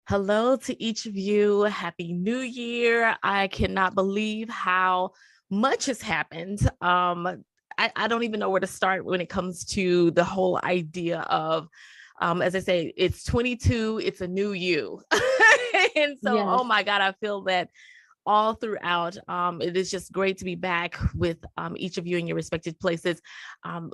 Hello to each of you. Happy New Year. I cannot believe how much has happened. I don't even know where to start when it comes to the whole idea of, as I say, it's 22, it's a new you. And so, Yes. oh my God, I feel that all throughout. It is just great to be back with each of you in your respective places.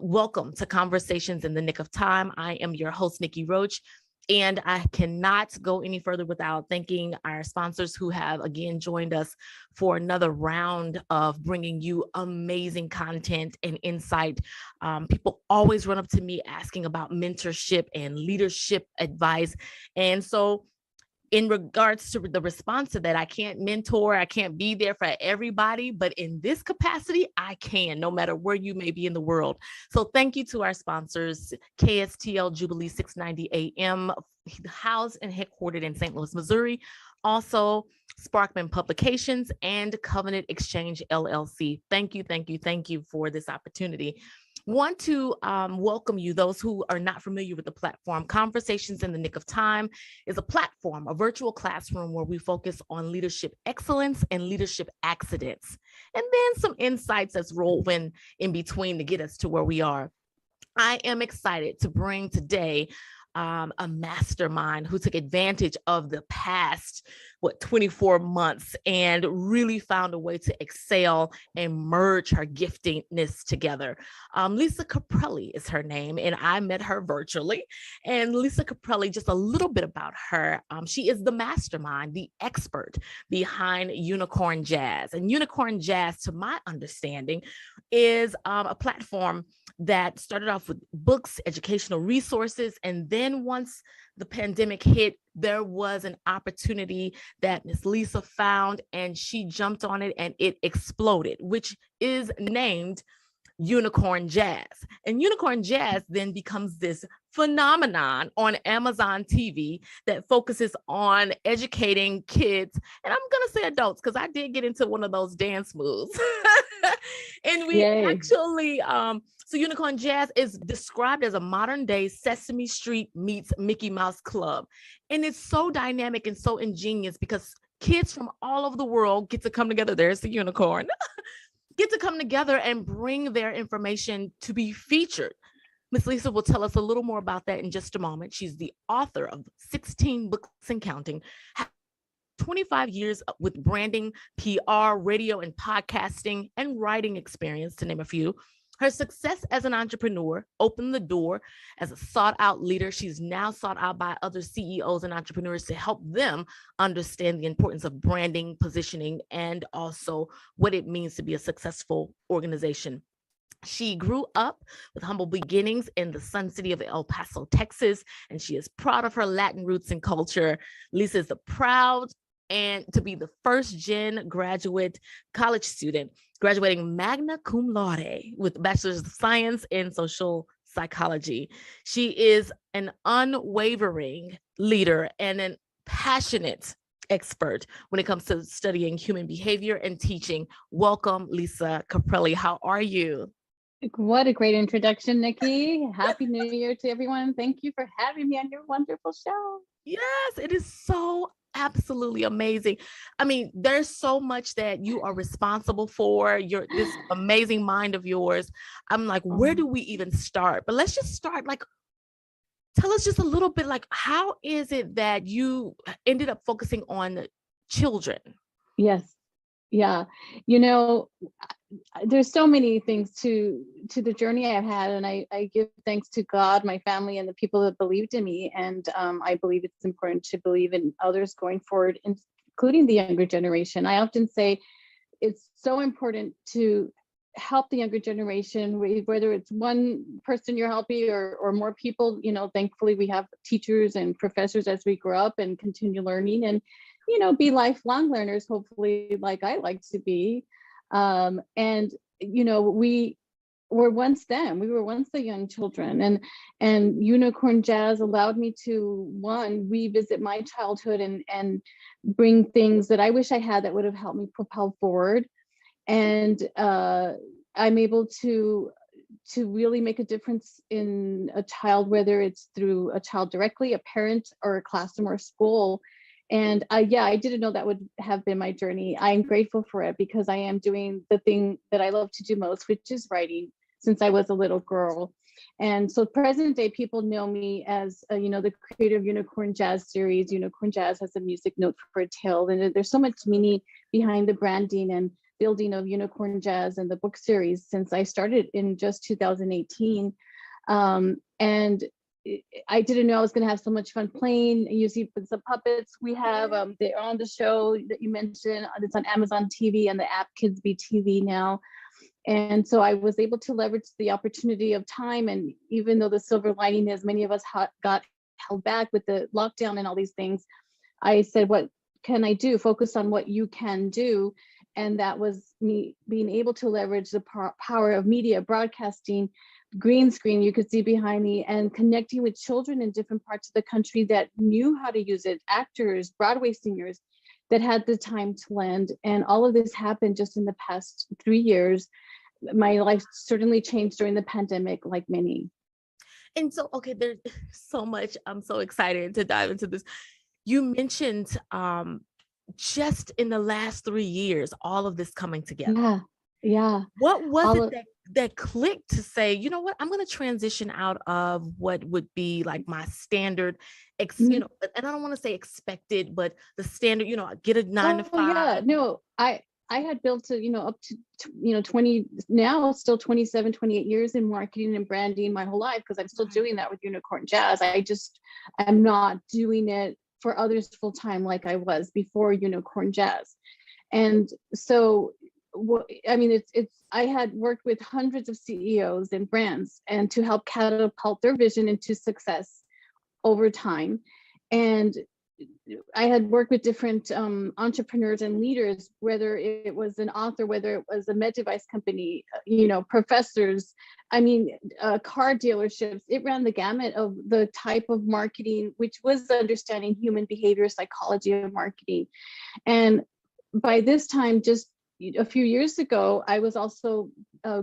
Welcome to Conversations in the Nick of Time. I am your host, Nikki Roach. And I cannot go any further without thanking our sponsors who have again joined us for another round of bringing you amazing content and insight. People always run up to me asking about mentorship and leadership advice. And so in regards to the response to that, I can't mentor, I can't be there for everybody, but in this capacity, I can, no matter where you may be in the world. So thank you to our sponsors, KSTL Jubilee 690 AM, housed and headquartered in St. Louis, Missouri. Also, Sparkman Publications and Covenant Exchange LLC. Thank you, thank you, thank you for this opportunity. Want to welcome you, those who are not familiar with the platform. Conversations in the Nick of Time is a platform, a virtual classroom where we focus on leadership excellence and leadership accidents, and then some insights that's woven in between to get us to where we are. I am excited to bring today a mastermind who took advantage of the past, 24 months and really found a way to excel and merge her giftingness together. Lisa Caprelli is her name, and I met her virtually. And Lisa Caprelli, just a little bit about her. She is the mastermind, the expert behind Unicorn Jazz. And Unicorn Jazz, to my understanding, is a platform that started off with books, educational resources, and then once the pandemic hit, there was an opportunity that Miss Lisa found, and she jumped on it, and it exploded, which is named Unicorn Jazz. And Unicorn Jazz then becomes this phenomenon on Amazon TV that focuses on educating kids. And I'm going to say adults because I did get into one of those dance moves. And we Yay. actually, so Unicorn Jazz is described as a modern day Sesame Street meets Mickey Mouse Club. And it's so dynamic and so ingenious because kids from all over the world get to come together. There's the unicorn. Get to come together and bring their information to be featured. Miss Lisa will tell us a little more about that in just a moment. She's the author of 16 books and counting, 25 years with branding, PR, radio, and podcasting, and writing experience, to name a few. Her success as an entrepreneur opened the door as a sought out leader. She's now sought out by other CEOs and entrepreneurs to help them understand the importance of branding, positioning, and also what it means to be a successful organization. She grew up with humble beginnings in the Sun City of El Paso, Texas, and she is proud of her Latin roots and culture. Lisa is the proud and to be the first gen graduate college student graduating magna cum laude with bachelor's of science in social psychology. She is an unwavering leader and an passionate expert when it comes to studying human behavior and teaching. Welcome, Lisa Caprelli. How are you? What a great introduction, Nikki. Happy New Year to everyone. Thank you for having me on your wonderful show. Yes, it is so absolutely amazing. I mean, there's so much that you are responsible for. Your this amazing mind of yours. I'm like, where do we even start? But let's just start. Like, tell us just a little bit. Like, how is it that you ended up focusing on children? Yes. Yeah. You know, there's so many things to the journey I've had, and I give thanks to God, my family, and the people that believed in me. And I believe it's important to believe in others going forward, including the younger generation. I often say it's so important to help the younger generation, whether it's one person you're helping or more people. You know, thankfully we have teachers and professors as we grow up and continue learning, and be lifelong learners, hopefully, like I like to be. And we were once them. We were once the young children, and Unicorn Jazz allowed me to, one, revisit my childhood and bring things that I wish I had that would have helped me propel forward. And I'm able to really make a difference in a child, whether it's through a child directly, a parent, or a classroom or a school. And yeah, I didn't know that would have been my journey. I'm grateful for it because I am doing the thing that I love to do most, which is writing, since I was a little girl. And so present day people know me as, the creator of Unicorn Jazz series. Unicorn Jazz has a music note for a tale. And there's so much meaning behind the branding and building of Unicorn Jazz and the book series since I started in just 2018. And I didn't know I was going to have so much fun playing. You see some puppets we have. They're on the show that you mentioned. It's on Amazon TV and the app Kids Be TV now. And so I was able to leverage the opportunity of time. And even though the silver lining is many of us got held back with the lockdown and all these things, I said, what can I do? Focus on what you can do. And that was me being able to leverage the power of media, broadcasting, green screen you could see behind me, and connecting with children in different parts of the country that knew how to use it, actors, Broadway singers that had the time to lend. And all of this happened just in the past 3 years. My life certainly changed during the pandemic, like many. And so, okay, there's so much. I'm so excited to dive into this. You mentioned just in the last 3 years, all of this coming together. Yeah. What was it that clicked to say, you know what, I'm going to transition out of what would be like my standard, and I don't want to say expected, but the standard, get a 9 to 5. Yeah, no, I had built up to 20, now still 27, 28 years in marketing and branding my whole life, because I'm still doing that with Unicorn Jazz. I'm not doing it for others full time like I was before Unicorn Jazz. And so I had worked with hundreds of CEOs and brands and to help catapult their vision into success over time. And I had worked with different entrepreneurs and leaders, whether it was an author, whether it was a med device company, professors, car dealerships. It ran the gamut of the type of marketing, which was understanding human behavior, psychology of marketing. And by this time, just a few years ago, I was also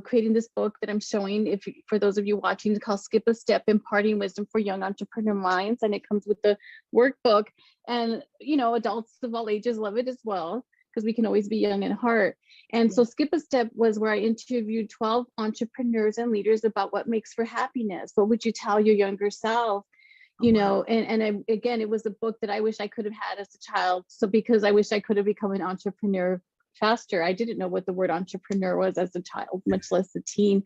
creating this book that I'm showing, for those of you watching, it's called Skip a Step, Imparting Wisdom for Young Entrepreneur Minds. And it comes with the workbook. And, adults of all ages love it as well, because we can always be young in heart. And so Skip a Step was where I interviewed 12 entrepreneurs and leaders about what makes for happiness. What would you tell your younger self? Again, it was a book that I wish I could have had as a child. So because I wish I could have become an entrepreneur faster. I didn't know what the word entrepreneur was as a child, much less a teen.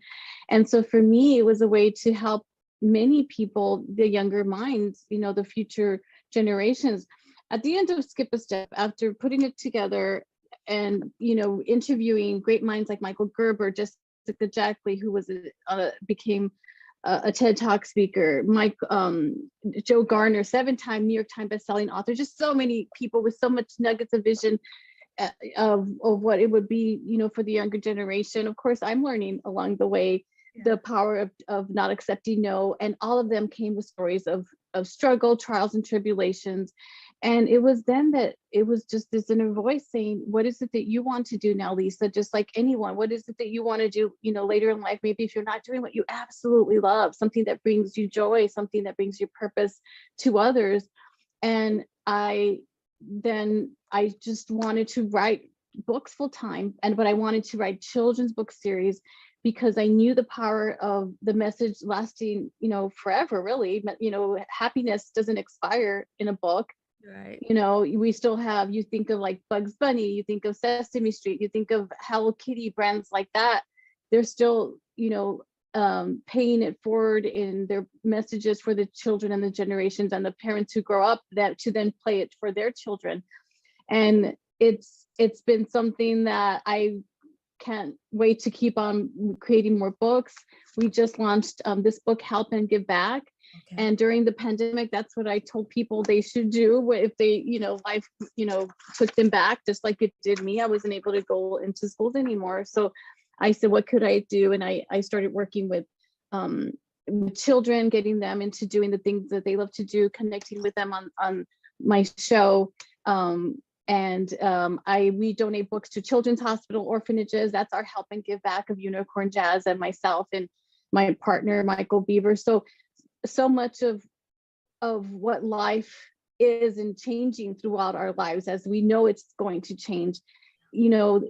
And so for me, it was a way to help many people, the younger minds, the future generations. At the end of Skip a Step, after putting it together and, interviewing great minds like Michael Gerber, Jessica Jackley, who became a TED Talk speaker, Joe Garner, 7-time New York Times bestselling author, just so many people with so much nuggets of vision of what it would be, for the younger generation. Of course, I'm learning along the way the power of not accepting no, and all of them came with stories of struggle, trials and tribulations. And it was then that it was just this inner voice saying, what is it that you want to do now, Lisa? Just like anyone, what is it that you want to do, later in life? Maybe if you're not doing what you absolutely love, something that brings you joy, something that brings you purpose to others. And I just wanted to write books full time, but I wanted to write children's book series because I knew the power of the message lasting, forever, really. Happiness doesn't expire in a book. Right. We still have, you think of like Bugs Bunny, you think of Sesame Street, you think of Hello Kitty, brands like that. They're still, paying it forward in their messages for the children and the generations and the parents who grow up that to then play it for their children. And it's been something that I can't wait to keep on creating more books. We just launched this book, Help and Give Back. Okay. And during the pandemic, that's what I told people they should do if they, life, took them back, just like it did me. I wasn't able to go into schools anymore. So I said, what could I do? And I started working with children, getting them into doing the things that they love to do, connecting with them on my show. We donate books to Children's Hospital, orphanages. That's our Help and Give Back of Unicorn Jazz, and myself and my partner, Michael Beaver. So much of what life is and changing throughout our lives as we know it's going to change. You know,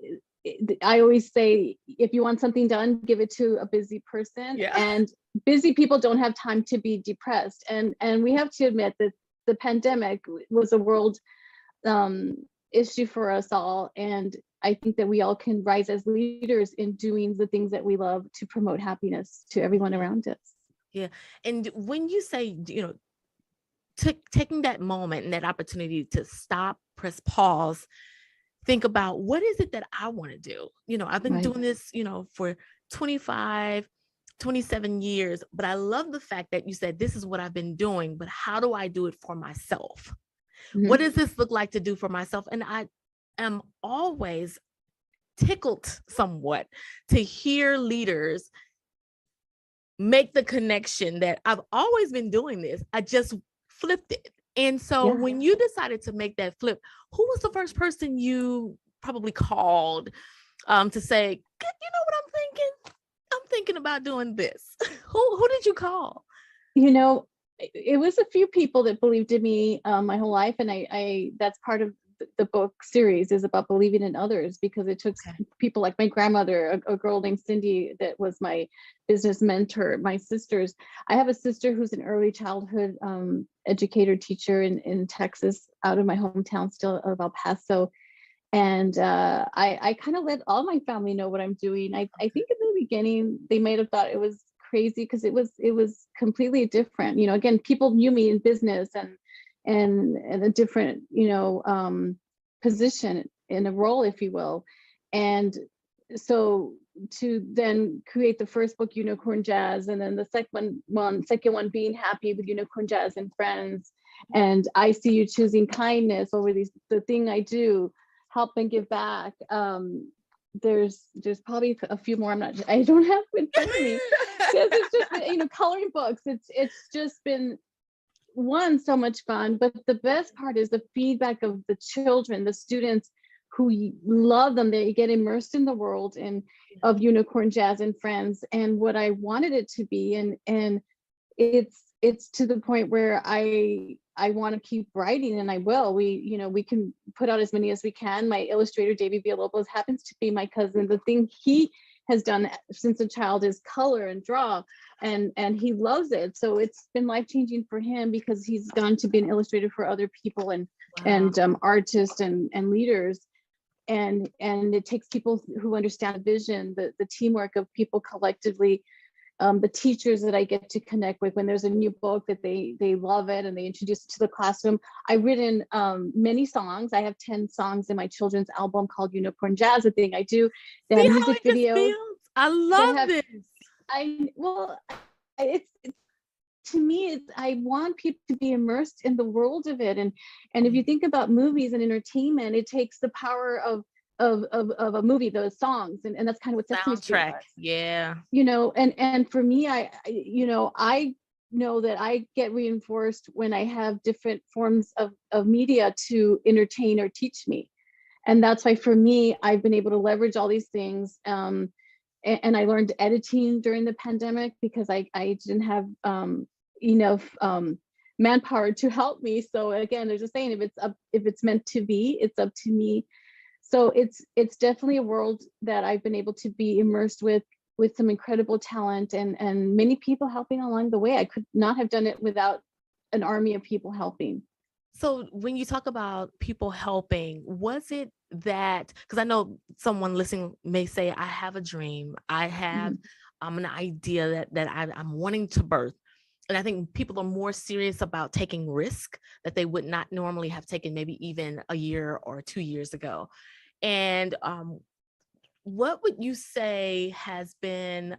I always say, if you want something done, give it to a busy person. Yeah. And busy people don't have time to be depressed. And we have to admit that the pandemic was a world issue for us all. And I think that we all can rise as leaders in doing the things that we love to promote happiness to everyone around us. Yeah. And when you say, taking that moment and that opportunity to stop, press pause, think about, what is it that I want to do? I've been Right. doing this, for 25, 27 years, but I love the fact that you said, this is what I've been doing, but how do I do it for myself? Mhm. What does this look like to do for myself? And I am always tickled somewhat to hear leaders make the connection that I've always been doing this. I just flipped it. And so Yeah. when you decided to make that flip, who was the first person you probably called to say, you know what I'm thinking? I'm thinking about doing this. Who did you call? You know, it was a few people that believed in me my whole life. And I that's part of the book series, is about believing in others, because it took people like my grandmother, a girl named Cindy that was my business mentor, my sisters. I have a sister who's an early childhood educator, teacher in Texas, out of my hometown still of El Paso. And I kind of let all my family know what I'm doing. I think in the beginning they might have thought it was crazy, because it was completely different. Again, people knew me in business and a different position in a role, if you will. And so to then create the first book, Unicorn Jazz, and then the second one being Happy with Unicorn Jazz and Friends, and I See You Choosing Kindness over the thing I do, help and give back. There's probably a few more. I don't have in front of me, because it's just been, coloring books. It's just been so much fun. But the best part is the feedback of the children, the students who love them. They get immersed in the world of Unicorn Jazz and Friends, and what I wanted it to be. And it's to the point where I want to keep writing, and I will. We can put out as many as we can. My illustrator, David Villalobos, happens to be my cousin. The thing he has done since a child is color and draw, and he loves it. So it's been life-changing for him, because he's gone to be an illustrator for other people and artists and leaders. And it takes people who understand the vision, the teamwork of people collectively. The teachers that I get to connect with when there's a new book that they love it and they introduce it to the classroom. I've written many songs. I have 10 songs in my children's album called Unicorn Jazz, the thing I do. They have music videos. I love this. It's to me, I want people to be immersed in the world of it. And if you think about movies and entertainment, it takes the power of a movie, those songs, and that's kind of what Sesame Street was. Yeah. And for me, I know that I get reinforced when I have different forms of media to entertain or teach me. And that's why for me, I've been able to leverage all these things. And I learned editing during the pandemic, because I didn't have enough manpower to help me. So again, there's a saying, if it's meant to be, it's up to me. So it's definitely a world that I've been able to be immersed with some incredible talent and many people helping along the way. I could not have done it without an army of people helping. So when you talk about people helping, was it that, because I know someone listening may say, I have a dream, I have an idea that I'm wanting to birth. And I think people are more serious about taking risk that they would not normally have taken, maybe even a year or 2 years ago. And what would you say has been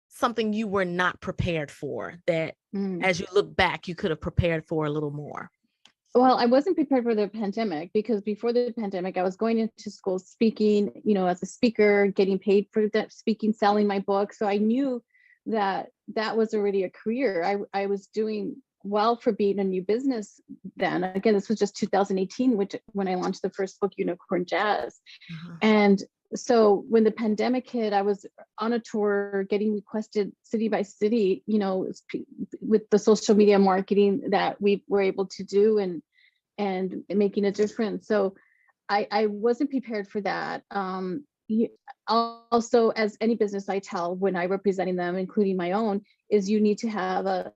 something you were not prepared for, that as you look back, you could have prepared for a little more? Well, I wasn't prepared for the pandemic, because before the pandemic, I was going into school speaking, as a speaker, getting paid for that speaking, selling my book. So I knew that was already a career. I was doing well for being a new business then. Again, this was just 2018, when I launched the first book, Unicorn Jazz. And so when the pandemic hit, I was on a tour getting requested city by city, with the social media marketing that we were able to do, and making a difference. So I wasn't prepared for that. Also, as any business I tell when I representing them, including my own, is you need to have a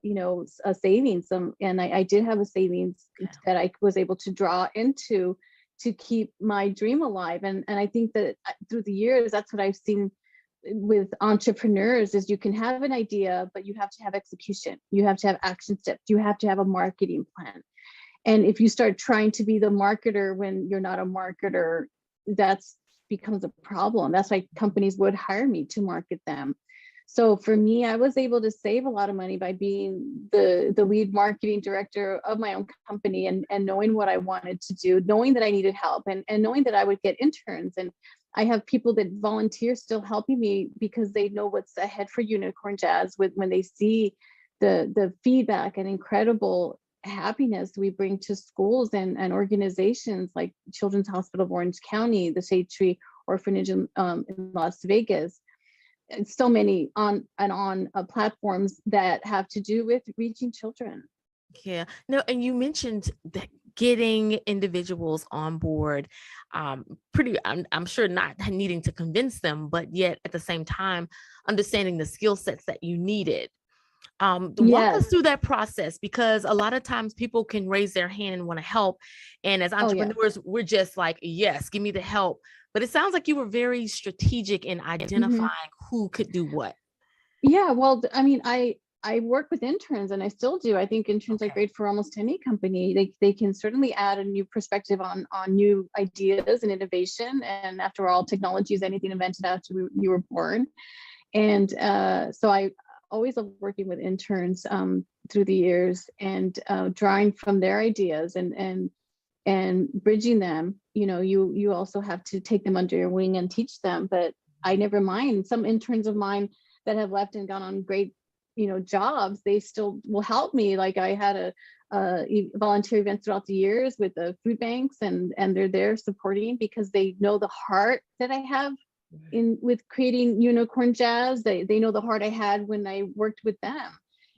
savings. And I did have a savings that I was able to draw into to keep my dream alive. And I think that through the years, that's what I've seen with entrepreneurs, is you can have an idea, but you have to have execution. You have to have action steps. You have to have a marketing plan. And if you start trying to be the marketer when you're not a marketer, that's becomes a problem. That's why companies would hire me to market them. So for me, I was able to save a lot of money by being the lead marketing director of my own company, and knowing what I wanted to do, knowing that I needed help, and knowing that I would get interns. And I have people that volunteer still helping me because they know what's ahead for Unicorn Jazz when they see the feedback and incredible happiness we bring to schools and organizations like Children's Hospital of Orange County, the Shade Tree Orphanage in Las Vegas, and so many on platforms that have to do with reaching children. Yeah, no, and you mentioned that getting individuals on board, I'm sure not needing to convince them, but yet at the same time, understanding the skill sets that you needed. Walk us Yes. through that process, because a lot of times people can raise their hand and want to help. And as entrepreneurs, we're just like, yes, give me the help. But it sounds like you were very strategic in identifying who could do what. Yeah, well, I mean, I work with interns, and I still do. I think interns are great for almost any company. They can certainly add a new perspective on new ideas and innovation. And after all, technology is anything invented after you were born. And so I always love working with interns through the years, and drawing from their ideas and bridging them. You also have to take them under your wing and teach them. But I never mind. Some interns of mine that have left and gone on great jobs, they still will help me. Like I had a volunteer events throughout the years with the food banks, and they're there supporting because they know the heart that I have with creating Unicorn Jazz. They know the heart I had when I worked with them.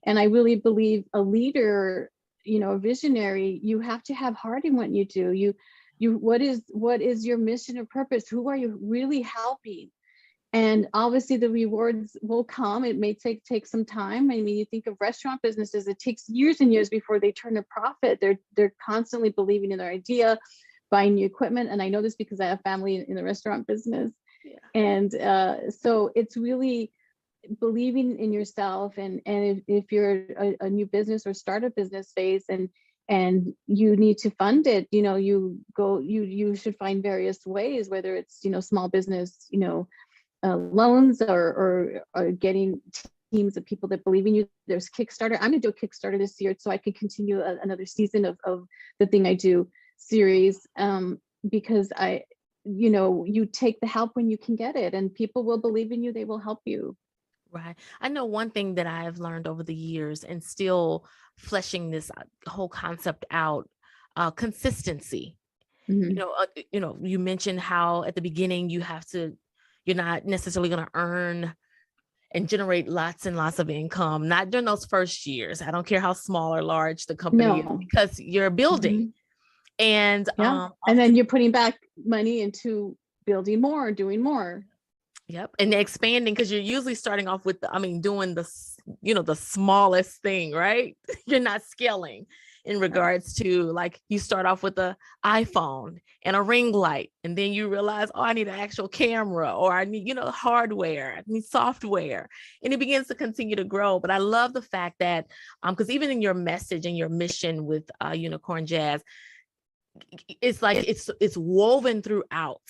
And I really believe a leader, a visionary, you have to have heart in what you do. What is your mission or purpose? Who are you really helping? And obviously the rewards will come. It may take some time. I mean, you think of restaurant businesses, it takes years and years before they turn a profit. They're constantly believing in their idea, buying new equipment. And I know this because I have family in the restaurant business. Yeah. And so it's really believing in yourself. And if you're a new business or startup business phase, and you need to fund it, you should find various ways, whether it's, small business, loans, or getting teams of people that believe in you. There's Kickstarter. I'm gonna do a Kickstarter this year so I can continue another season of the Thing I Do series, because you take the help when you can get it, and people will believe in you. They will help you. Right. I know one thing that I have learned over the years, and still fleshing this whole concept out, consistency. You mentioned how at the beginning you're not necessarily going to earn and generate lots and lots of income, not during those first years. I don't care how small or large the company is, because you're building. And and then you're putting back money into building more, doing more. Yep. And expanding, because you're usually starting off with doing the smallest thing, right? You're not scaling in regards to, like, you start off with the iPhone and a ring light, and then you realize, oh, I need an actual camera, or I need, hardware, I need software, and it begins to continue to grow. But I love the fact that, because even in your message and your mission with Unicorn Jazz, it's like it's woven throughout,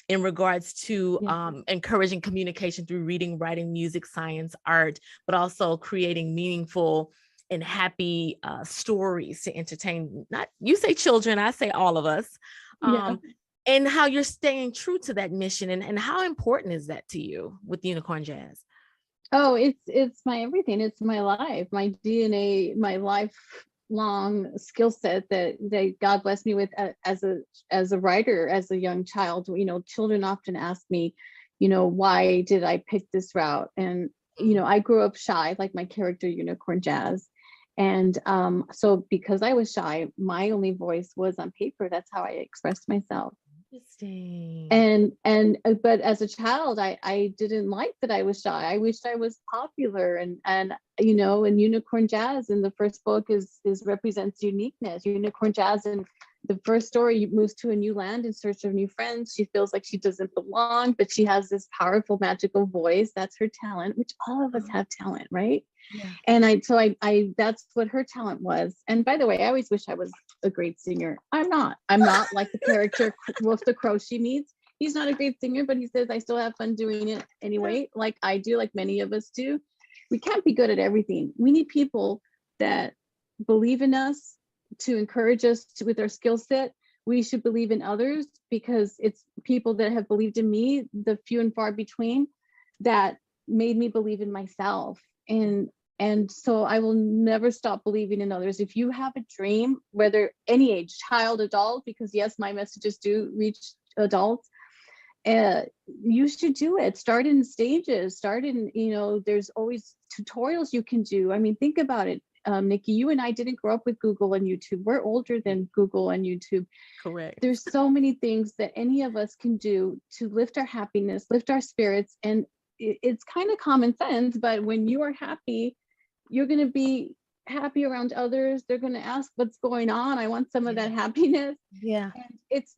in regards to encouraging communication through reading, writing, music, science, art, but also creating meaningful and happy stories to entertain, not, you say children, I say all of us, and how you're staying true to that mission, and how important is that to you with Unicorn Jazz? Oh, it's my everything. It's my life, my DNA, my lifelong skill set that God blessed me with as a writer, as a young child. Children often ask me, why did I pick this route? And you know, I grew up shy, like my character Unicorn Jazz. And so because I was shy, my only voice was on paper. That's how I expressed myself. Interesting. And but as a child, I didn't like that I was shy. I wished I was popular. And you know, and Unicorn Jazz in the first book is represents uniqueness. Unicorn Jazz in the first story moves to a new land in search of new friends. She feels like she doesn't belong, but she has this powerful magical voice. That's her talent, which all of us have talent, right? Yeah. And I that's what her talent was. And by the way, I always wish I was a great singer. I'm not like the character Wolf the Crow she meets. He's not a great singer, but he says I still have fun doing it anyway, like I do, like many of us do. We can't be good at everything. We need people that believe in us, to encourage us with our skill set. We should believe in others, because it's people that have believed in me, the few and far between, that made me believe in myself. And so I will never stop believing in others. If you have a dream, whether any age, child, adult, because yes, my messages do reach adults, you should do it. Start in stages, start in, you know, there's always tutorials you can do. I mean, think about it. Nikki, you and I didn't grow up with Google and YouTube. We're older than Google and YouTube. Correct. There's so many things that any of us can do to lift our happiness, lift our spirits. And it's kind of common sense, but when you are happy, you're going to be happy around others. They're going to ask what's going on. I want some of that happiness. Yeah. And it's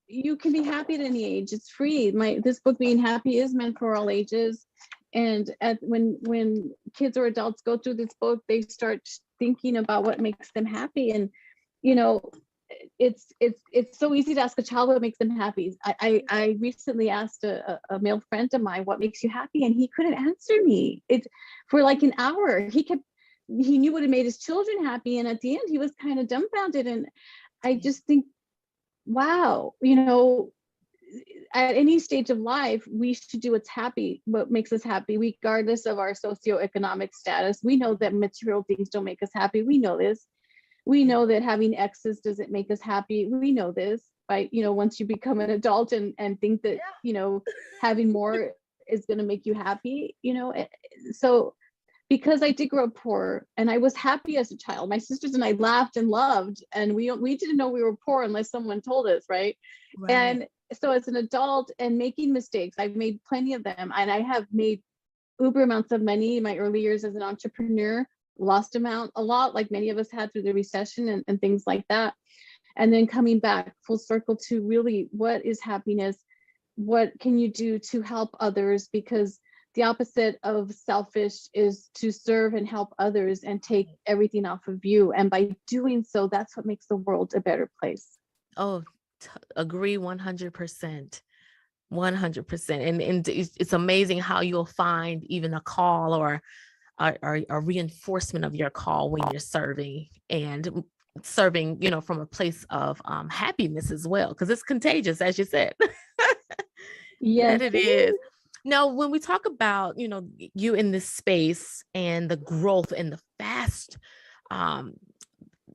you can be happy at any age. It's free. This book, Being Happy, is meant for all ages. And when kids or adults go through this book, they start thinking about what makes them happy. And you know, it's so easy to ask a child what makes them happy. I recently asked a male friend of mine what makes you happy, and he couldn't answer me. It for like an hour. He knew what had made his children happy, and at the end he was kind of dumbfounded. And I just think, wow, you know, at any stage of life, we should do what makes us happy, regardless of our socioeconomic status. We know that material things don't make us happy. We know this. We know that having exes doesn't make us happy. We know this. By, you know, once you become an adult and think that, you know, having more is going to make you happy, you know. So because I did grow up poor and I was happy as a child, my sisters and I laughed and loved, and we didn't know we were poor unless someone told us, right? And so as an adult and making mistakes, I've made plenty of them, and I have made uber amounts of money in my early years as an entrepreneur, lost a lot, like many of us had through the recession and things like that. And then coming back full circle to really, what is happiness? What can you do to help others? Because the opposite of selfish is to serve and help others and take everything off of you. And by doing so, that's what makes the world a better place. Oh, agree 100%. 100%. And it's amazing how you'll find even a call or a reinforcement of your call when you're serving, and serving, you know, from a place of happiness as well, because it's contagious, as you said. Yes, That it is. Now, when we talk about, you know, you in this space and the growth and the fast,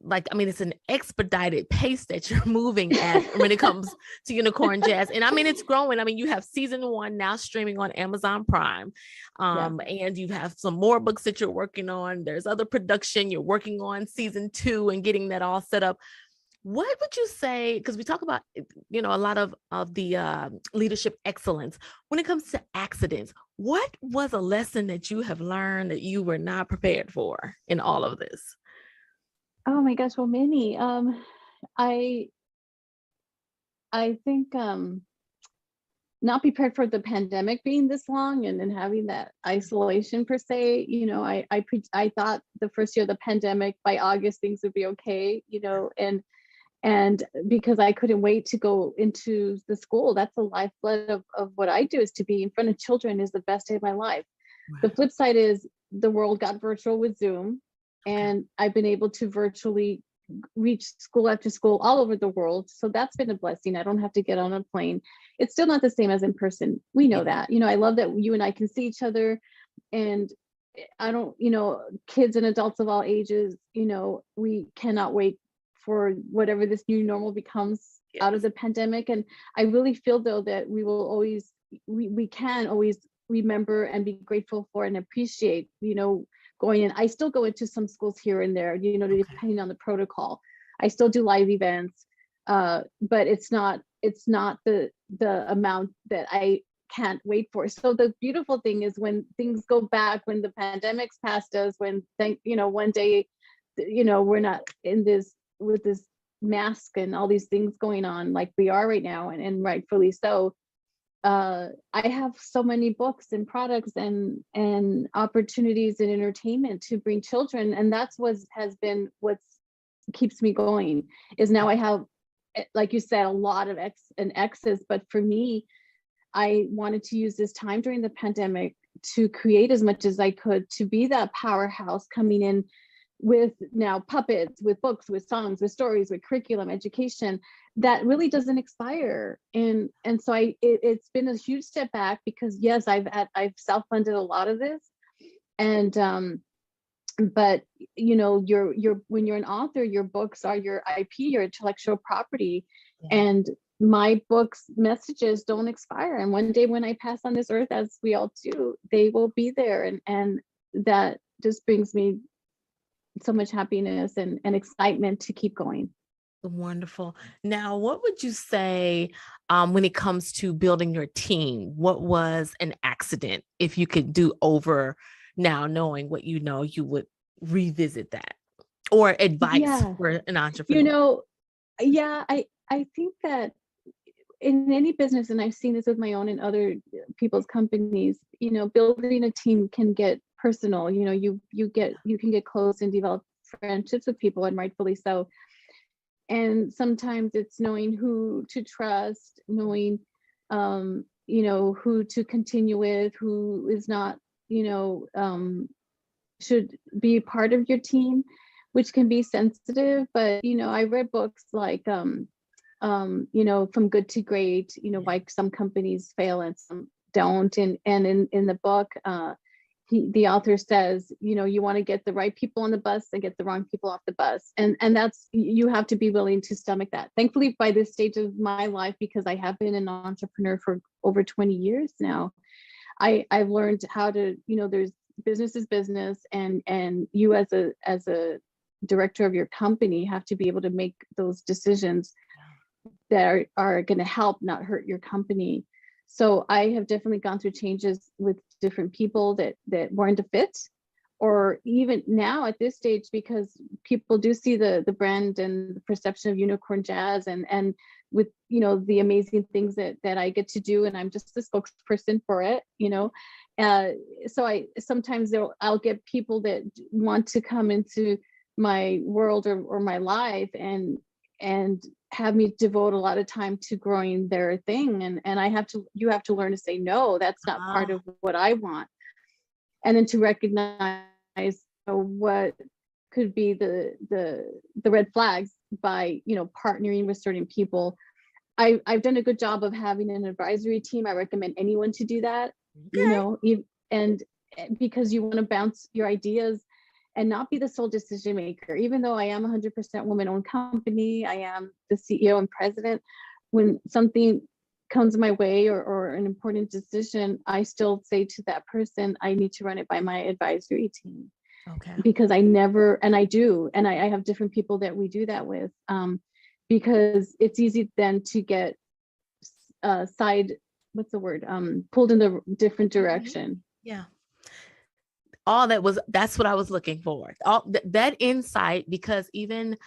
like, I mean, it's an expedited pace that you're moving at when it comes to Unicorn Jazz. And I mean, it's growing. I mean, you have season 1 now streaming on Amazon Prime. And you have some more books that you're working on. There's other production. You're working on season 2 and getting that all set up. What would you say, because we talk about, you know, a lot of the leadership excellence when it comes to accidents, what was a lesson that you have learned that you were not prepared for in all of this? Oh my gosh, well, many. I think not prepared for the pandemic being this long and having that isolation per se. You know, I thought the first year of the pandemic, by August things would be okay. You know, and because I couldn't wait to go into the school. That's the lifeblood of what I do, is to be in front of children is the best day of my life. Wow. The flip side is the world got virtual with Zoom, and I've been able to virtually reach school after school all over the world. So that's been a blessing. I don't have to get on a plane. It's still not the same as in person. We know that. You know, I love that you and I can see each other, and I don't, you know, kids and adults of all ages, you know, we cannot wait for whatever this new normal becomes out of the pandemic. And I really feel though that we will always, we can always remember and be grateful for and appreciate, going in. I still go into some schools here and there, depending on the protocol. I still do live events, but it's not the amount that I can't wait for. So the beautiful thing is when things go back, when the pandemic's past us, when one day, we're not in this with this mask and all these things going on like we are right now, and rightfully so. I have so many books and products and opportunities and entertainment to bring children, and that's what keeps me going. Is now I have, like you said, a lot of X's, but for me, I wanted to use this time during the pandemic to create as much as I could, to be that powerhouse coming in with now puppets, with books, with songs, with stories, with curriculum, education that really doesn't expire. And so it's been a huge step back, because yes, I've self-funded a lot of this. And but when you're an author, your books are your IP, your intellectual property. Yeah. And my books' messages don't expire. And one day when I pass on this earth, as we all do, they will be there. And that just brings me so much happiness and excitement to keep going. Wonderful. Now, what would you say when it comes to building your team? What was an accident? If you could do over now, knowing what you would revisit that, or advice for an entrepreneur? I think that in any business, and I've seen this with my own and other people's companies, building a team can get personal. You can get close and develop friendships with people, and rightfully so. And sometimes it's knowing who to trust, knowing who to continue with, who is not, should be part of your team, which can be sensitive. But I read books like From Good to Great, why some companies fail and some don't. And in the book, the author says, you want to get the right people on the bus and get the wrong people off the bus. And that's, you have to be willing to stomach that. Thankfully, by this stage of my life, because I have been an entrepreneur for over 20 years now, I've learned how to, there's business is business, and you as a director of your company have to be able to make those decisions that are going to help, not hurt your company. So I have definitely gone through changes with different people that weren't a fit, or even now at this stage, because people do see the brand and the perception of Unicorn Jazz, and with the amazing things that I get to do, and I'm just the spokesperson for it. So I'll get people that want to come into my world or my life and have me devote a lot of time to growing their thing. And you have to learn to say, no, that's not part of what I want. And then to recognize what could be the red flags by, partnering with certain people. I've done a good job of having an advisory team. I recommend anyone to do that, okay. And because you want to bounce your ideas and not be the sole decision maker. Even though I am 100% woman-owned company, I am the CEO and president. When something comes my way or an important decision, I still say to that person, I need to run it by my advisory team. Okay. Because I have different people that we do that with, because it's easy then to get pulled in the different direction. Yeah. That's what I was looking for. That insight, because even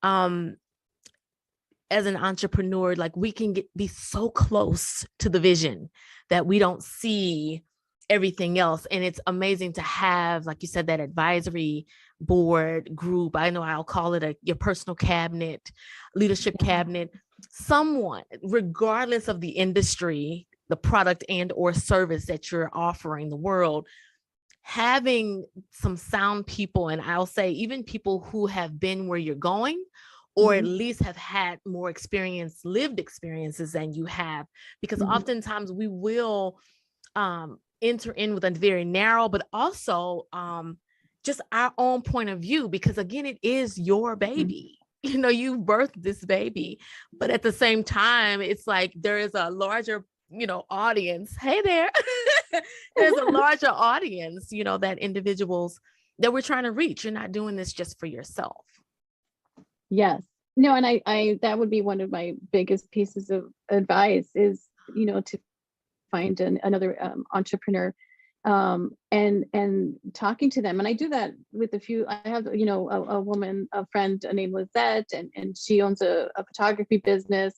as an entrepreneur, like we can be so close to the vision that we don't see everything else. And it's amazing to have, like you said, that advisory board group. I know I'll call it your personal cabinet, leadership cabinet, someone, regardless of the industry, the product and or service that you're offering the world, having some sound people, and I'll say even people who have been where you're going, or at least have had more lived experiences than you have, because oftentimes we will enter in with a very narrow, but also just our own point of view, because again, it is your baby. You birthed this baby, but at the same time, it's like there is a larger audience. Hey there. There's a larger audience, that individuals that we're trying to reach. You're not doing this just for yourself. Yes. No, and I that would be one of my biggest pieces of advice is, to find another entrepreneur, and talking to them. And I do that with a few. I have, a woman, a friend named Lizette, and she owns a photography business,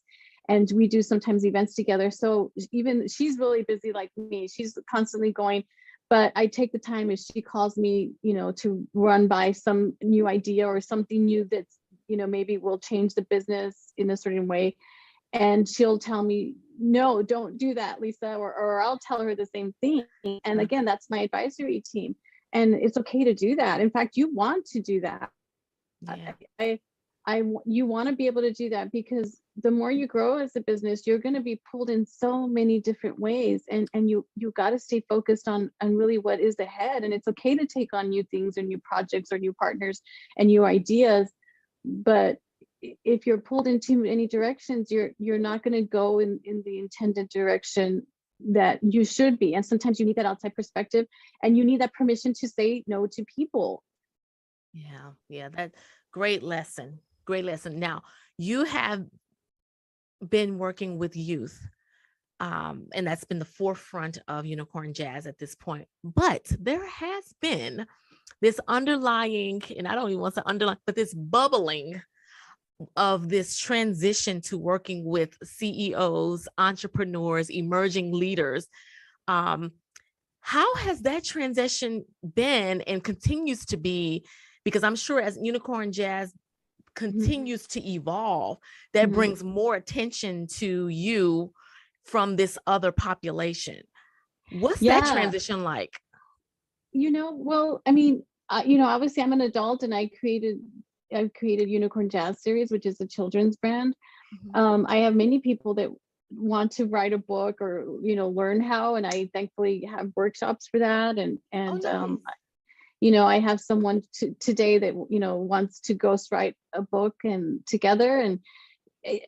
and we do sometimes events together. So even she's really busy like me. She's constantly going, but I take the time if she calls me, to run by some new idea or something new that's, maybe will change the business in a certain way. And she'll tell me, no, don't do that, Lisa, or I'll tell her the same thing. And again, that's my advisory team. And it's okay to do that. In fact, you want to do that. Yeah. You want to be able to do that, because the more you grow as a business, you're going to be pulled in so many different ways, and you got to stay focused on really what is ahead. And it's okay to take on new things or new projects or new partners and new ideas, but if you're pulled in too many directions, you're not going to go in the intended direction that you should be. And sometimes you need that outside perspective, and you need that permission to say no to people. Yeah, that great lesson. Great lesson. Now, you have been working with youth, and that's been the forefront of Unicorn Jazz at this point. But there has been this underlying, and I don't even want to underline, but this bubbling of this transition to working with CEOs, entrepreneurs, emerging leaders. How has that transition been and continues to be? Because I'm sure as Unicorn Jazz continues to evolve, that brings more attention to you from this other population. What's that transition like? Well, I mean, obviously I'm an adult, and I've created Unicorn Jazz Series, which is a children's brand. I have many people that want to write a book or, learn how, and I thankfully have workshops for that. And nice. I have someone today that, wants to ghostwrite a book and together. And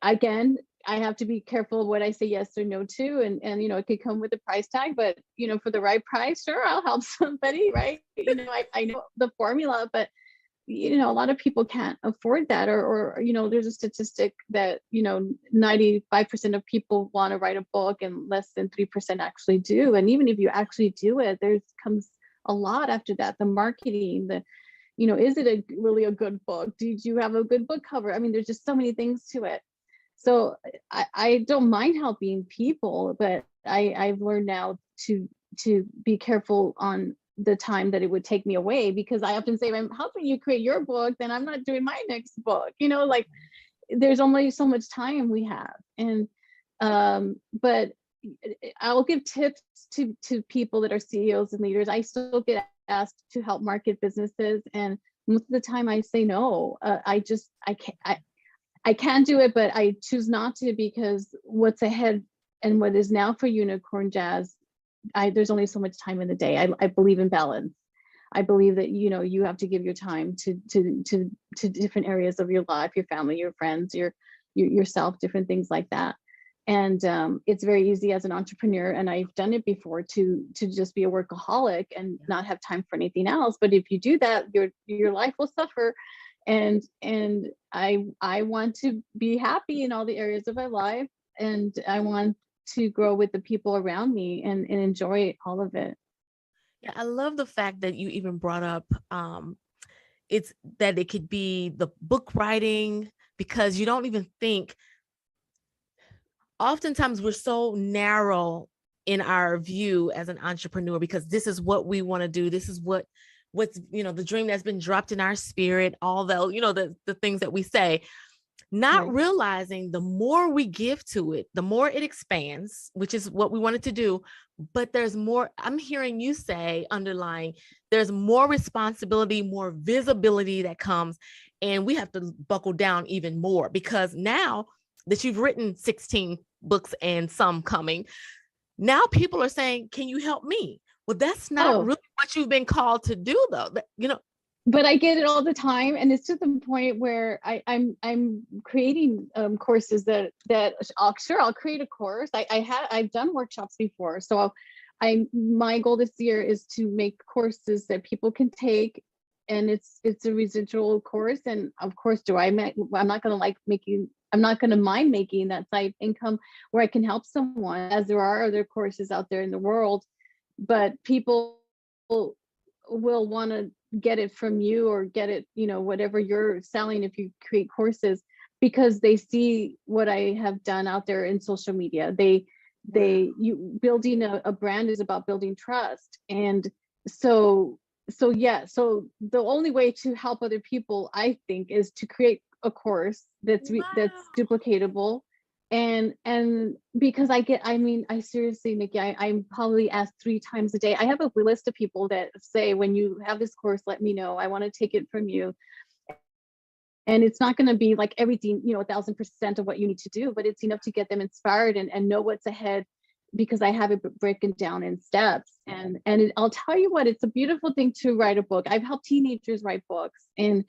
again, I have to be careful of what I say yes or no to. And it could come with a price tag, but, for the right price, sure, I'll help somebody, right? I know the formula, but a lot of people can't afford that, or there's a statistic that 95% of people want to write a book and less than 3% actually do. And even if you actually do it, there comes a lot after that. The marketing, is it really a good book? Did you have a good book cover? I mean, there's just so many things to it. So I don't mind helping people, but I've learned now to be careful on the time that it would take me away, because I often say, if I'm helping you create your book, then I'm not doing my next book. Like there's only so much time we have. And but I'll give tips to people that are CEOs and leaders. I still get asked to help market businesses, and most of the time I say no. I can't do it, but I choose not to, because what's ahead and what is now for Unicorn Jazz, there's only so much time in the day. I believe in balance. I believe that you have to give your time to different areas of your life, your family, your friends, yourself, different things like that. And it's very easy as an entrepreneur, and I've done it before, to just be a workaholic and not have time for anything else. But if you do that, your life will suffer. And I want to be happy in all the areas of my life, and I want to grow with the people around me and enjoy all of it. Yeah, I love the fact that you even brought up it's that it could be the book writing, because you don't even think, oftentimes we're so narrow in our view as an entrepreneur, because this is what we want to do. This is what's the dream that's been dropped in our spirit, all the things that we say, not Right. realizing the more we give to it, the more it expands, which is what we wanted to do. But there's more. I'm hearing you say, underlying, there's more responsibility, more visibility that comes, and we have to buckle down even more, because now that you've written 16 books and some coming, now people are saying, can you help me? Well, that's not really what you've been called to do, though. but I get it all the time, and it's to the point where I'm creating courses that I'll create a course. I've done workshops before, so my goal this year is to make courses that people can take, and it's a residual course. And of course, I'm not going to like making. I'm not going to mind making that side income where I can help someone, as there are other courses out there in the world, but people will want to get it from you, or get it, whatever you're selling if you create courses, because they see what I have done out there in social media. You building a brand is about building trust. And so the only way to help other people, I think, is to create a course that's Wow. duplicatable. And because I seriously, Nikki, I'm probably asked 3 times a day. I have a list of people that say, when you have this course, let me know, I want to take it from you. And it's not going to be like everything, 1,000% of what you need to do, but it's enough to get them inspired and know what's ahead, because I have it broken down in steps. I'll tell you what, it's a beautiful thing to write a book. I've helped teenagers write books, and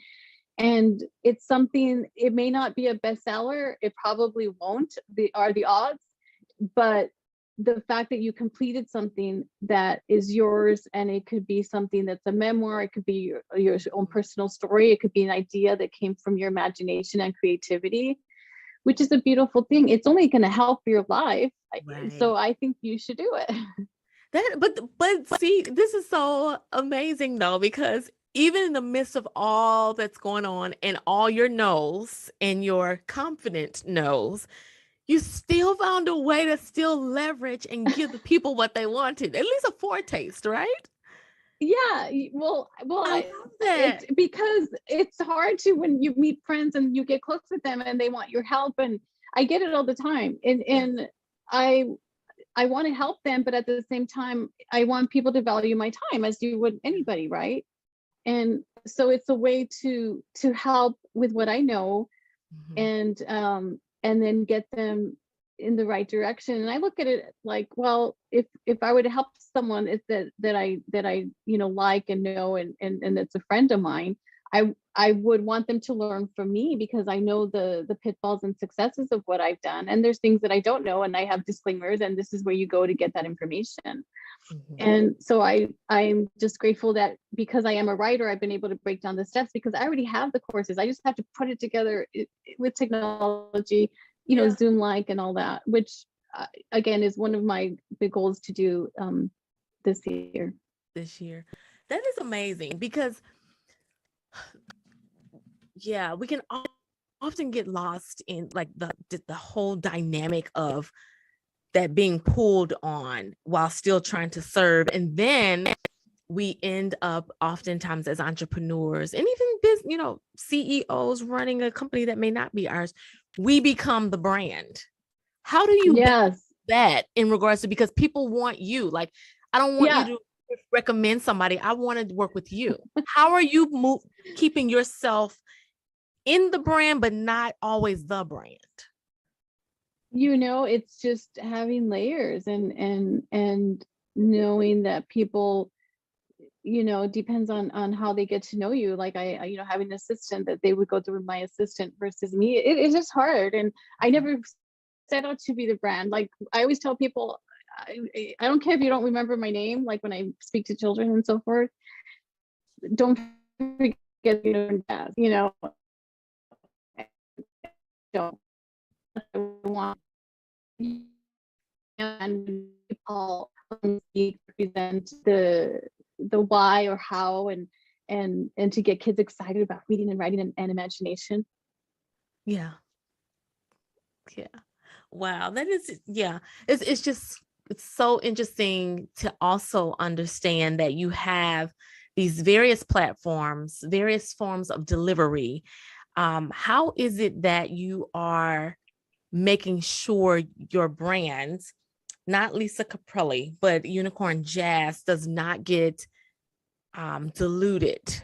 it's something, it may not be a bestseller, it probably won't, are the odds, but the fact that you completed something that is yours, and it could be something that's a memoir, it could be your own personal story, it could be an idea that came from your imagination and creativity, which is a beautiful thing. It's only going to help your life. So Right. I think you should do it. But see, this is so amazing though, because even in the midst of all that's going on and all your no's and your confident no's, you still found a way to still leverage and give the people what they wanted, at least a foretaste, right? Yeah, I love that. it's because it's hard to, when you meet friends and you get close with them and they want your help, and I get it all the time, and I I want to help them, but at the same time, I want people to value my time as you would anybody, right? And so it's a way to help with what I know, Mhm. and then get them in the right direction. And I look at it like, well, if I were to help someone, it's that I like and know, and it's a friend of mine, I would want them to learn from me, because I know the pitfalls and successes of what I've done, and there's things that I don't know, and I have disclaimers, and this is where you go to get that information. Mhm. And so I'm just grateful that, because I am a writer, I've been able to break down the steps, because I already have the courses. I just have to put it together with technology, Yeah. Zoom like and all that, which again is one of my big goals to do this year. This year. That is amazing because yeah, we can often get lost in like the whole dynamic of that being pulled on while still trying to serve. And then we end up oftentimes as entrepreneurs and even CEOs running a company that may not be ours. We become the brand. How do you balance Yes. that in regards to, because people want you, like, I don't want you Yeah. to recommend somebody. I want to work with you. How are you keeping yourself in the brand, but not always the brand? It's just having layers, and knowing that people, depends on how they get to know you. Like having an assistant, that they would go through my assistant versus me. It's just hard. And I never set out to be the brand. Like I always tell people, I don't care if you don't remember my name, like when I speak to children and so forth, don't forget, don't want, and people represent the why or how, and to get kids excited about reading and writing and imagination. Yeah. Yeah. Wow. That is, yeah. It's just, it's so interesting to also understand that you have these various platforms, various forms of delivery. How is it that you are making sure your brands, not Lisa Caprelli, but Unicorn Jazz, does not get diluted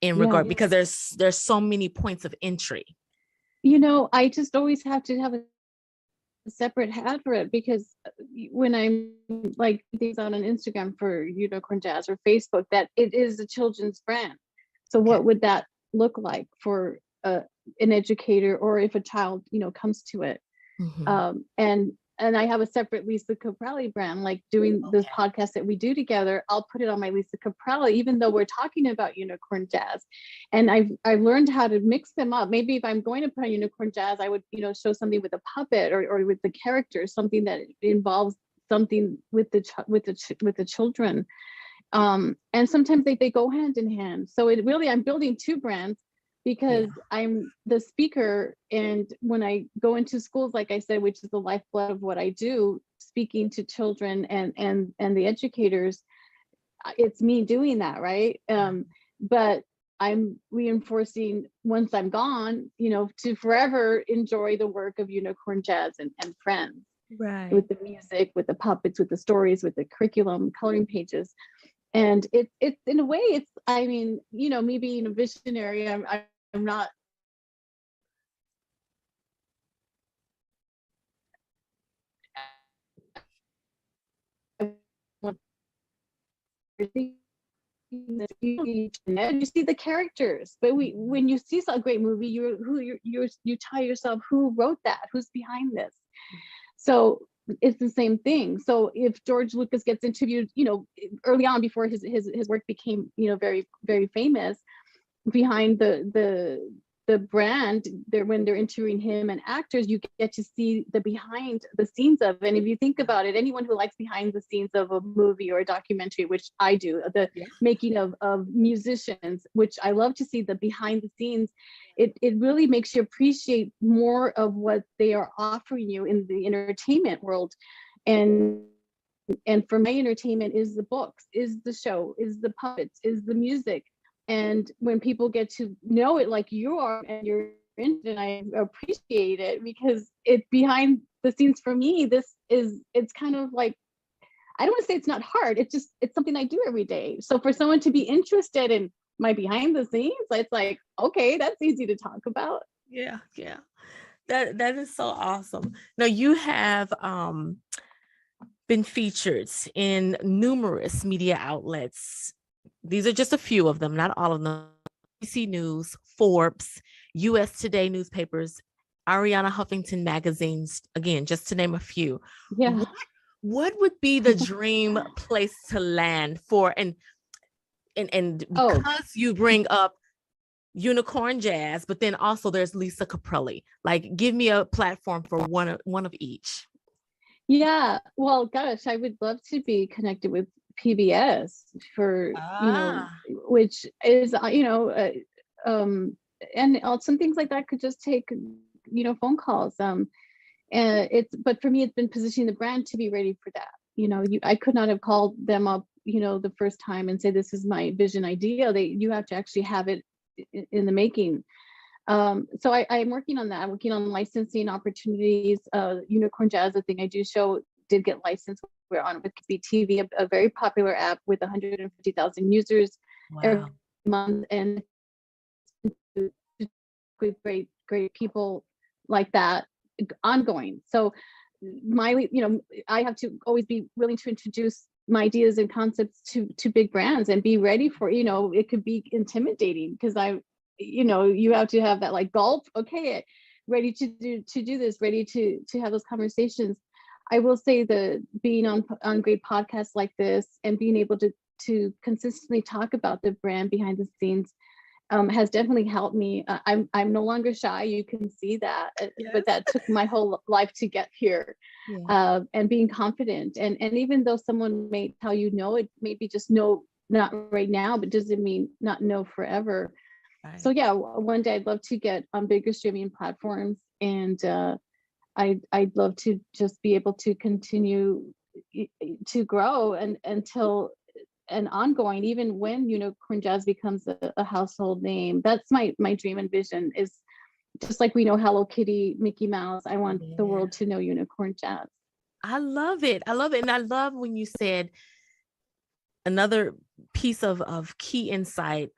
in Yeah. regard, because there's so many points of entry. I just always have to have a separate hat for it, because when I'm like things on Instagram for Unicorn Jazz or Facebook, that it is a children's brand. So Okay. what would that look like for an educator, or if a child, comes to it? Mhm. And I have a separate Lisa Caprelli brand, like doing this Okay. podcast that we do together. I'll put it on my Lisa Caprelli, even though we're talking about unicorn jazz. And I've learned how to mix them up. Maybe if I'm going to put on unicorn jazz, I would, show something with a puppet, or with the character, something that involves something with the children. And sometimes they go hand in hand. So I'm building two brands, Yeah. because I'm the speaker. And when I go into schools, like I said, which is the lifeblood of what I do, speaking to children and the educators, it's me doing that, right? But I'm reinforcing, once I'm gone, to forever enjoy the work of Unicorn Jazz and Friends, Right. with the music, with the puppets, with the stories, with the curriculum, coloring pages. And it's in a way, it's, I mean, me being a visionary, I'm not you see the characters, but when you see a great movie, you tell yourself, who wrote that, who's behind this. So it's the same thing. So if George Lucas gets interviewed, early on, before his work became, very, very famous, behind the brand there, when they're interviewing him and actors, you get to see the behind the scenes of it. And if you think about it, anyone who likes behind the scenes of a movie or a documentary, which I do, the Yeah. making of musicians, which I love to see the behind the scenes, it really makes you appreciate more of what they are offering you in the entertainment world. And for my entertainment is the books, is the show, is the puppets, is the music. And when people get to know it like you are, and you're in it, and I appreciate it, because it behind the scenes for me, it's kind of like, I don't want to say it's not hard, it's something I do every day. So for someone to be interested in my behind the scenes, it's like, okay, that's easy to talk about. Yeah. Yeah. That is so awesome. Now you have been featured in numerous media outlets. These are just a few of them, not all of them. BBC News, Forbes, US Today newspapers, Ariana Huffington magazines, again, just to name a few. Yeah. What would be the dream place to land for, and Oh, because you bring up Unicorn Jazz, but then also there's Lisa Caprelli. Like, give me a platform for one of each. yeah. Well, gosh, I would love to be connected with PBS for, Ah, which is, and some things like that could just take, phone calls. And but for me, it's been positioning the brand to be ready for that. I could not have called them up, the first time and say, this is my vision idea. You have to actually have it in the making. So I'm working on that. I'm working on licensing opportunities. Unicorn Jazz, the thing I do show, did get licensed. We're on with TV, a very popular app with 150,000 users every wow. month, and with great people like that ongoing. So I have to always be willing to introduce my ideas and concepts to big brands, and be ready for, it could be intimidating, because you have to have that, like, gulp, okay, ready to do this, ready to have those conversations. I will say, the being on great podcasts like this, and being able to consistently talk about the brand behind the scenes, has definitely helped me. I'm no longer shy. You can see that, Yes. but that took my whole life to get here. Yeah. And being confident, and even though someone may tell you no, it may be just no, not right now, but doesn't mean not no forever. So Right. yeah, one day I'd love to get on bigger streaming platforms, and I'd love to just be able to continue to grow, and until and ongoing, even when Unicorn Jazz becomes a household name. That's my dream and vision, is just like we know Hello Kitty, Mickey Mouse, I want the Yeah. world to know Unicorn Jazz. I love it. I love it. And I love when you said another piece of key insight.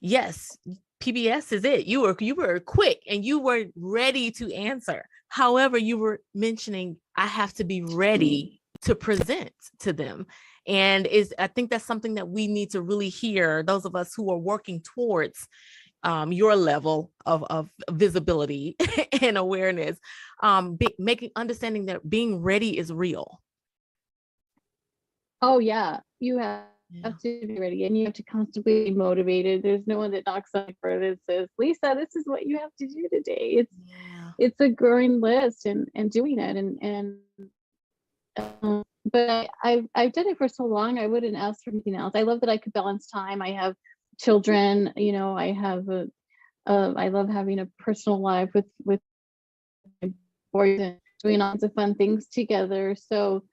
Yes, PBS is it. You were quick and you were ready to answer. However, you were mentioning I have to be ready to present to them. And I think that's something that we need to really hear, those of us who are working towards your level of visibility and awareness, understanding that being ready is real. Oh yeah, you have Yeah. to be ready, and you have to constantly be motivated. There's no one that knocks on the door that says, Lisa, this is what you have to do today. It's a growing list and doing it. But I've done it for so long, I wouldn't ask for anything else. I love that I could balance time. I have children, I have I love having a personal life with my boys and doing lots of fun things together. So,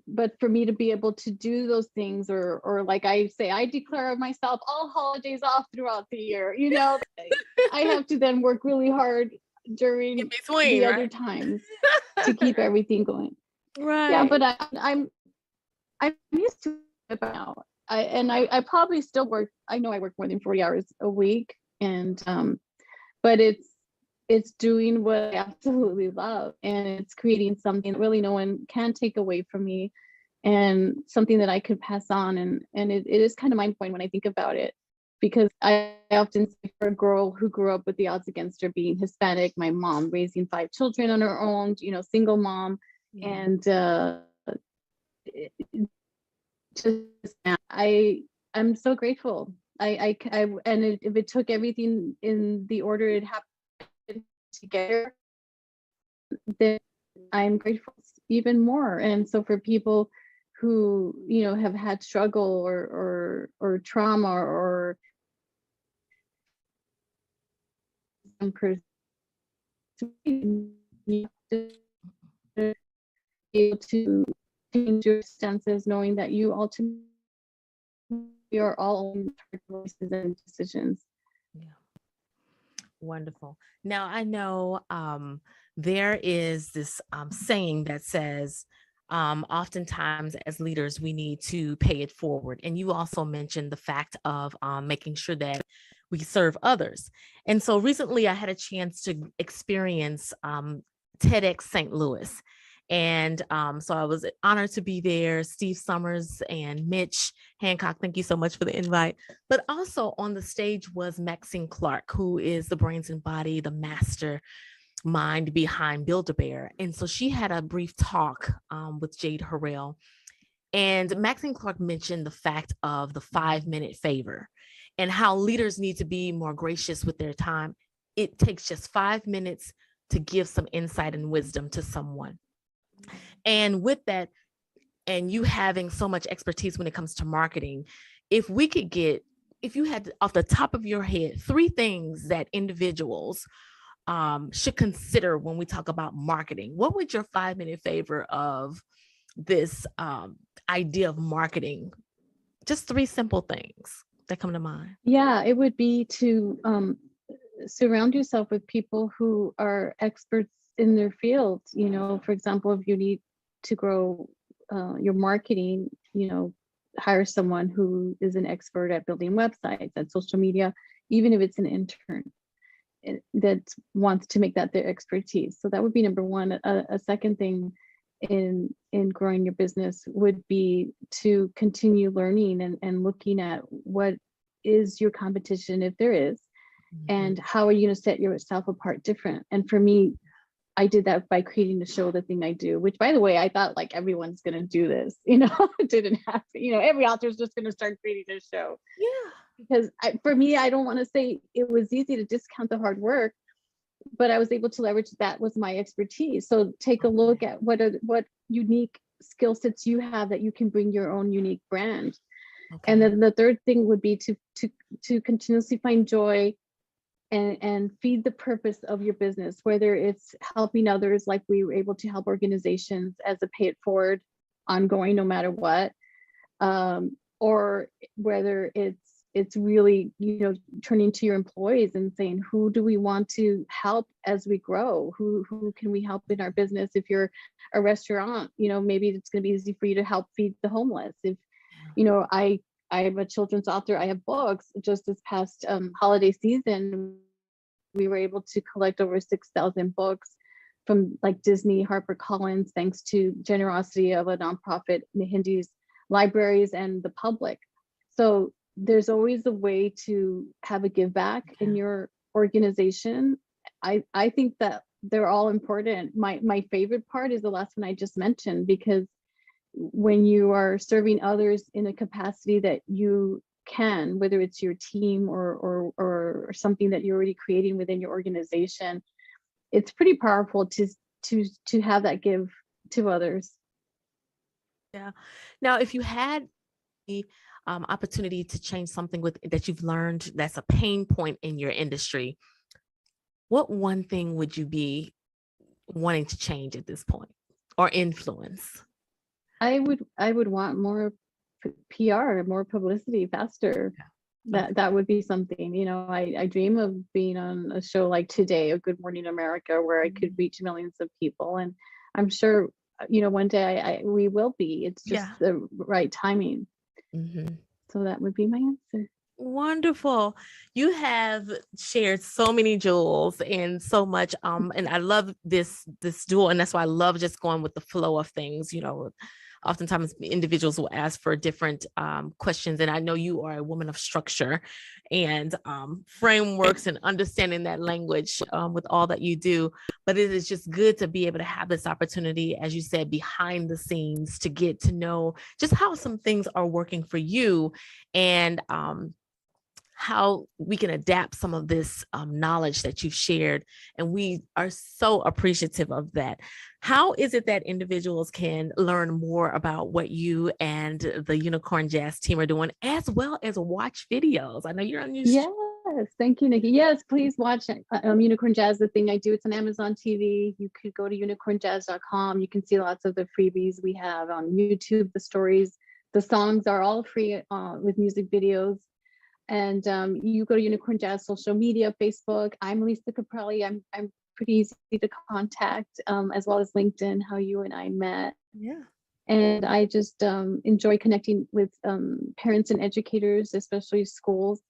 but for me to be able to do those things, or like I say, I declare myself all holidays off throughout the year, I have to then work really hard during In between, the right? other times to keep everything going. Right. Yeah, but I'm used to it now. I probably still work. I know I work more than 40 hours a week, and but it's doing what I absolutely love, and it's creating something that really no one can take away from me, and something that I could pass on. And it is kind of mind blowing when I think about it, because I often say, for a girl who grew up with the odds against her, being Hispanic, my mom raising 5 children on her own, single mom, and just I'm so grateful. If it took everything in the order it happened together, then I'm grateful even more. And so for people who have had struggle or trauma, or some person able to change your stances, knowing that you ultimately are all own choices and decisions. Yeah. Wonderful. Now I know there is this saying that says, oftentimes as leaders, we need to pay it forward. And you also mentioned the fact of making sure that we serve others. And so recently I had a chance to experience TEDx St. Louis. And so I was honored to be there. Steve Summers and Mitch Hancock, thank you so much for the invite. But also on the stage was Maxine Clark, who is the brains and body, the master mind behind Build-A-Bear. And so she had a brief talk with Jade Harrell. And Maxine Clark mentioned the fact of the 5-minute favor and how leaders need to be more gracious with their time. It takes just 5 minutes to give some insight and wisdom to someone. And with that, and you having so much expertise when it comes to marketing, if you had off the top of your head 3 things that individuals should consider when we talk about marketing, what would your 5-minute favor of this idea of marketing? Just 3 simple things that come to mind. Yeah, it would be to surround yourself with people who are experts in their field. For example, if you need to grow your marketing, hire someone who is an expert at building websites, at social media, even if it's an intern that wants to make that their expertise. So that would be number one. A second thing in growing your business would be to continue learning and looking at what is your competition, if there is, and how are you going to set yourself apart different. And for me, I did that by creating the show, The Thing I Do, which, by the way, I thought like everyone's going to do this, it didn't happen. Every author is just going to start creating a show. Yeah. Because for me, I don't want to say it was easy to discount the hard work, but I was able to leverage that was my expertise. So take a look at what unique skill sets you have that you can bring your own unique brand. Okay. And then the third thing would be to continuously find joy and feed the purpose of your business, whether it's helping others, like we were able to help organizations as a pay it forward, ongoing, no matter what, or whether it's really, turning to your employees and saying, who do we want to help as we grow? Who can we help in our business? If you're a restaurant, maybe it's going to be easy for you to help feed the homeless. If, I'm a children's author, I have books. Just this past holiday season, we were able to collect over 6,000 books from like Disney, HarperCollins, thanks to generosity of a nonprofit, Hindi's libraries and the public. So there's always a way to have a give back in your organization. I think that they're all important. My favorite part is the last one I just mentioned, because when you are serving others in a capacity that you can, whether it's your team or something that you're already creating within your organization, it's pretty powerful to have that give to others. Yeah. Now, if you had the opportunity to change something with that you've learned that's a pain point in your industry, what one thing would you be wanting to change at this point or influence? I would want more PR, more publicity faster. Okay. That would be something. I dream of being on a show like Today, a Good Morning America, where I could reach millions of people. And I'm sure, one day we will be. It's just Yeah. the right timing. Mhm. So that would be my answer. Wonderful. You have shared so many jewels and so much. And I love this duel. And that's why I love just going with the flow of things. Oftentimes individuals will ask for different questions. And I know you are a woman of structure and frameworks and understanding that language with all that you do. But it is just good to be able to have this opportunity, as you said, behind the scenes, to get to know just how some things are working for you, and how we can adapt some of this knowledge that you've shared. And we are so appreciative of that. How is it that individuals can learn more about what you and the Unicorn Jazz team are doing, as well as watch videos? I know you're on your Yes, thank you, Nikki. Yes, please watch Unicorn Jazz, the thing I do. It's on Amazon TV. You could go to unicornjazz.com. You can see lots of the freebies we have on YouTube, the stories. The songs are all free with music videos. And you go to Unicorn Jazz social media, Facebook. I'm Lisa Caprelli. I'm pretty easy to contact, as well as LinkedIn, how you and I met. Yeah. And I just enjoy connecting with parents and educators, especially schools,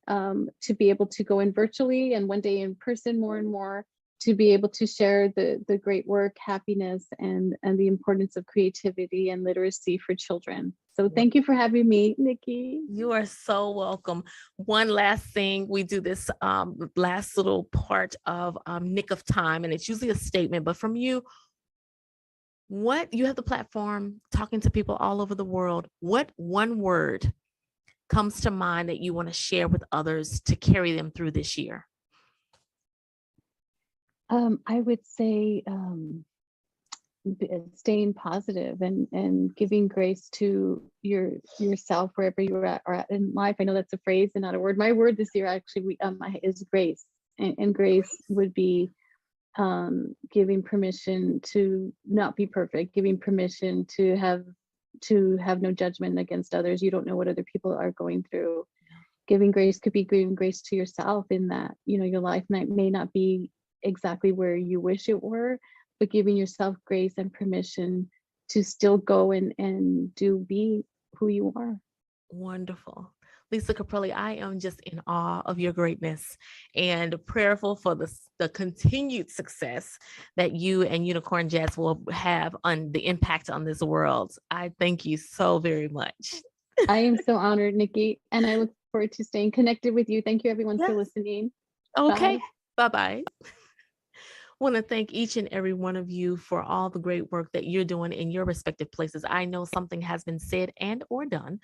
to be able to go in virtually and one day in person more and more, to be able to share the great work, happiness, and the importance of creativity and literacy for children. So thank you for having me, Nikki. You are so welcome. One last thing, we do this last little part of Nick of Time, and it's usually a statement, but from you, what you have the platform talking to people all over the world, what one word comes to mind that you want to share with others to carry them through this year? I would say staying positive and giving grace to yourself wherever you're at in life. I know that's a phrase and not a word. My word this year actually is grace, and grace would be giving permission to not be perfect, giving permission to have no judgment against others. You don't know what other people are going through. Giving grace could be giving grace to yourself, in that your life may not be exactly where you wish it were, but giving yourself grace and permission to still go and be who you are. Wonderful. Lisa Caprelli, I am just in awe of your greatness and prayerful for the continued success that you and Unicorn Jazz will have on the impact on this world. I thank you so very much. I am so honored, Nikki, and I look forward to staying connected with you. Thank you, everyone, for listening. Okay. Bye-bye. Want to thank each and every one of you for all the great work that you're doing in your respective places. I know something has been said and or done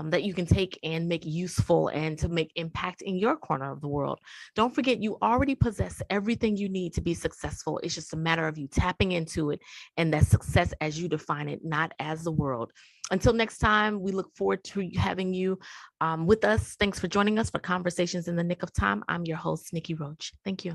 that you can take and make useful and to make impact in your corner of the world. Don't forget, you already possess everything you need to be successful. It's just a matter of you tapping into it, and that success as you define it, not as the world. Until next time, we look forward to having you with us. Thanks for joining us for Conversations in the Nick of Time. I'm your host, Nikki Roach. Thank you.